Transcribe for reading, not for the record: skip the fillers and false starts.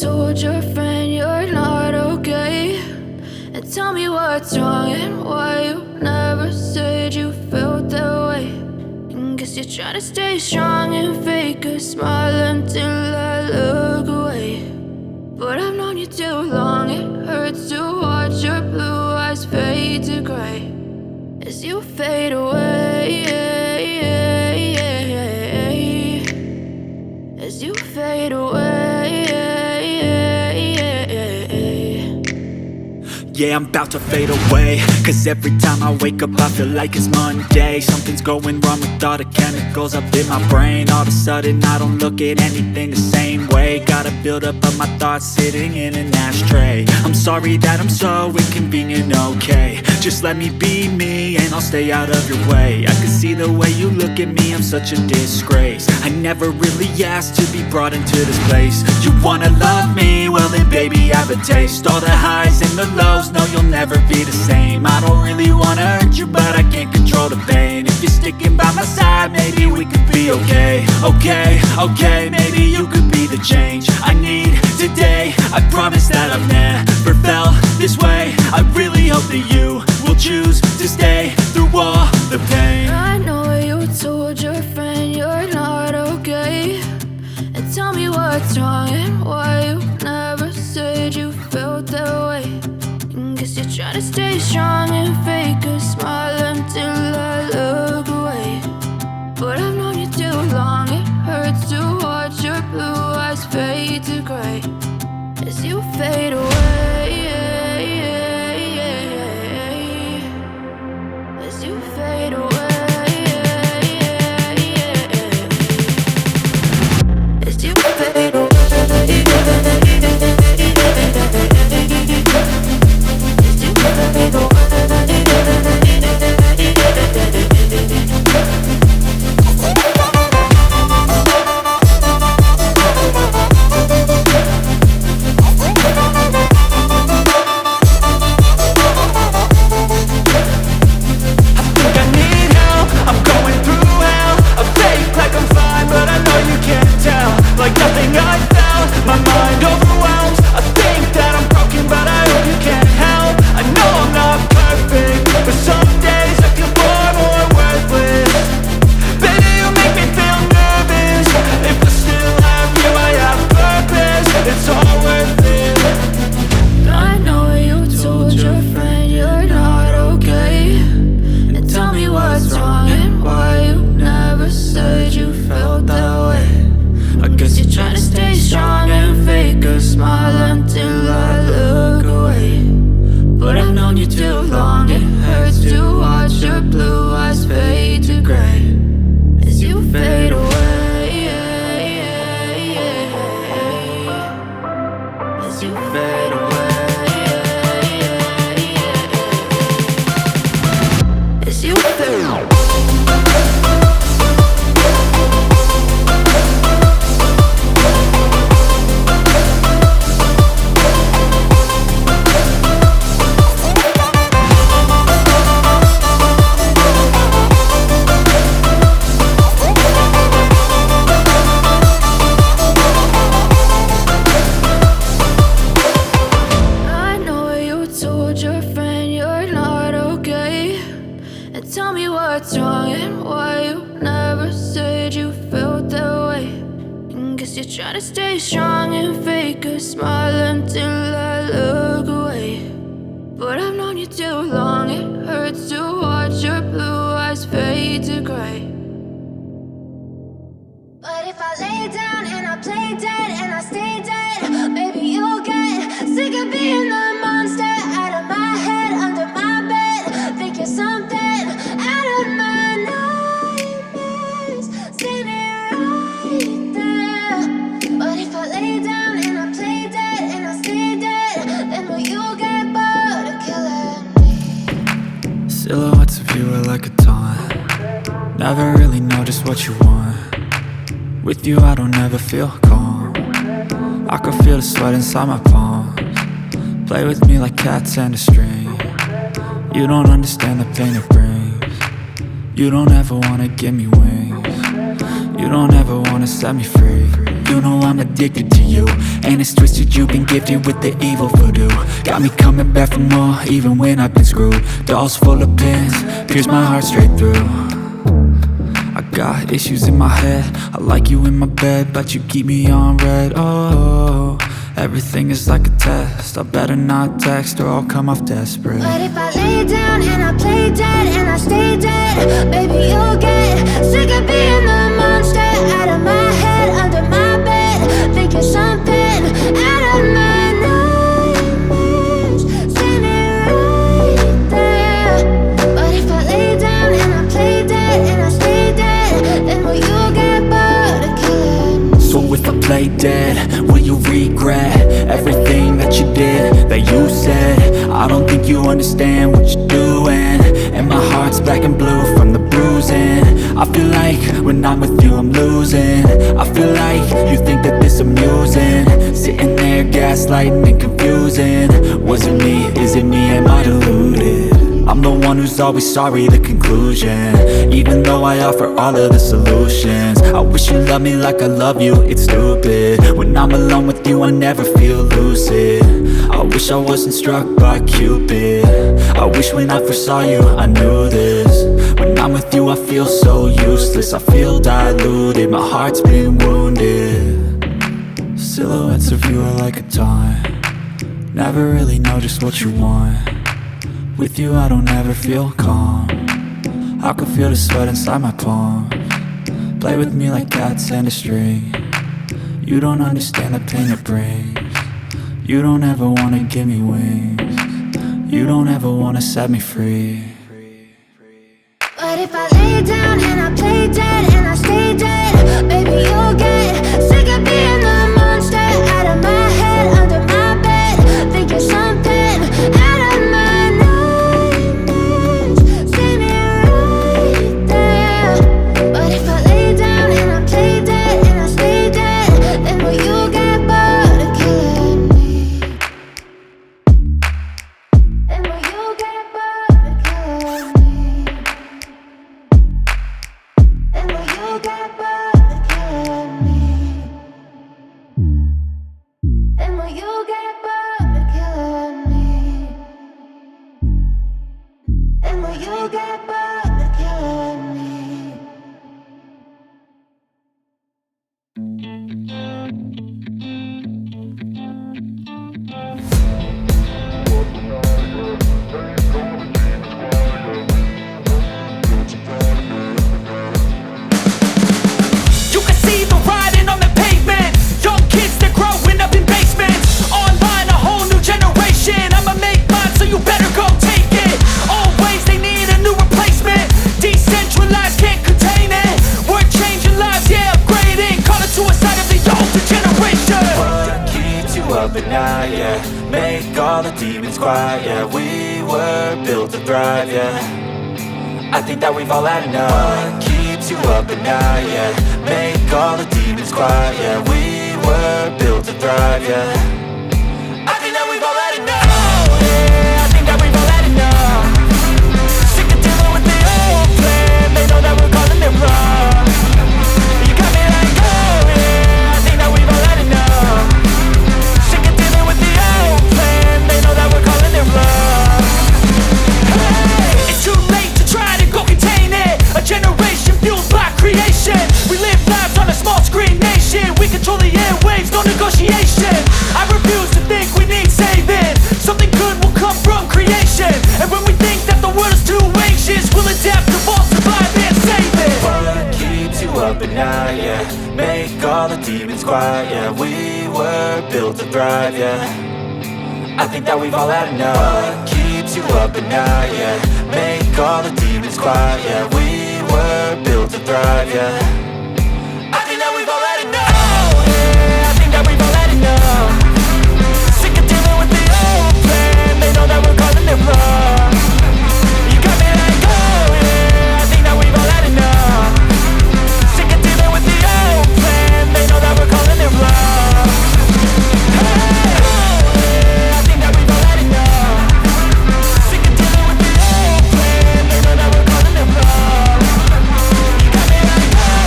told your friend you're not okay, and tell me what's wrong and why you never said you felt that way. And guess you're trying to stay strong and fake a smile until I look away. But I've known you too long, it hurts to watch your blue eyes fade to gray as you fade away, as you fade away. Yeah, I'm about to fade away, cause every time I wake up I feel like it's Monday. Something's going wrong with all the chemicals up in my brain. All of a sudden I don't look at anything the same way. Gotta build up of my thoughts sitting in an ashtray. I'm sorry that I'm so inconvenient, okay. Just let me be me and I'll stay out of your way. I can see the way you look at me, I'm such a disgrace. I never really asked to be brought into this place. You wanna love me? Well then baby I have a taste. All the highs and the lows, no you'll never be the same. I don't really wanna hurt you but I can't control the pain. If you're sticking by my side maybe we could be okay. Okay, maybe you could be the change I need today. I promise that I've never felt this way. I really hope that you will choose to stay through all the pain. I know you told your friend you're not okay, and tell me what's wrong and why you never said you felt that way. And guess you're trying to stay strong and fake a smile until I look away. But I've known you too long, it hurts to watch your blue eyes fade to gray as you fade away, as you fade away, as you fade away. Silhouettes of you are like a taunt. Never really know just what you want. With you I don't ever feel calm. I can feel the sweat inside my palms. Play with me like cats and a string. You don't understand the pain it brings. You don't ever wanna give me wings. You don't ever wanna set me free. You know I'm addicted to you, and it's twisted, you've been gifted with the evil voodoo. Got me coming back for more, even when I've been screwed. Dolls full of pins, pierce my heart straight through. I got issues in my head, I like you in my bed, but you keep me on red. Oh, everything is like a test, I better not text or I'll come off desperate. But if I lay down and I play dead and I stay dead, baby, you'll get sick of being the monster out of my head, under my bed, thinking something out of my nightmares, standing right there. But if I lay down and I play dead and I stay dead, then will you get bored of killing me? So if I play dead, will you regret everything that you did, that you said? I don't think you understand what you're doing, and my heart's black and blue from the bruising. I feel like when I'm with you I'm losing. I feel like you think that this amusing, sitting there gaslighting and confusing. Was it me? Is it me? Am I deluded? I'm the one who's always sorry, the conclusion, even though I offer all of the solutions. I wish you loved me like I love you, it's stupid. When I'm alone with you I never feel lucid. I wish I wasn't struck by Cupid. I wish when I first saw you I knew this. When I'm with you I feel so useless, I feel diluted, my heart's been wounded. Silhouettes of you are like a taunt, never really know just what you want. With you I don't ever feel calm, I can feel the sweat inside my palms. Play with me like cats and a string. You don't understand the pain it brings. You don't ever wanna give me wings. You don't ever wanna set me free. But if I lay down and I play dead and I stay dead, baby, you'll get sick of being the monster out of my head, under my bed, thinking something out of my nightmares, standing right there. But if I lay down and I play dead and I stay dead, then will you get bored of killing me? Then will you get bored of killing me? Then will you get bored of killing me? Then will you get bored of killing me? Then will you get bored of killing me? You can see the writing on the pavement. Young kids, they're growing up in basements. Online, a whole new generation. I'ma make mine, so you better go take it. Always, they need a new replacement. Decentralized, can't contain it. We're changing lives, yeah, upgrading. Call it suicide of the older generation. What keeps you up at night, yeah? Make all the demons quiet, yeah. We were built to thrive, yeah. I think that we've all had enough. What keeps you up at night, yeah? Make all the demons quiet, yeah. We were built to thrive, yeah. I think that we've all had enough. Oh, yeah, I think that we've all had enough. Sick of dealing with the old plan. They know that we're calling it wrong. You got me like, oh, yeah, I think that we've all had enough. Sick of dealing with the old plan. They know that we're calling it wrong. Hey, it's too late to try to go contain it. A generation fueled by creation. We live lives on a small screen nation. We control the airwaves, no negotiation. I refuse to think we need saving. Something good will come from creation. And when we think that the world is too anxious, we'll adapt, evolve, survive and save it. What keeps you up at night, yeah? Make all the demons quiet, yeah. We were built to thrive, yeah. I think that we've all had enough. What keeps you up at night, yeah? Make all the demons quiet, yeah. We were built to thrive, yeah.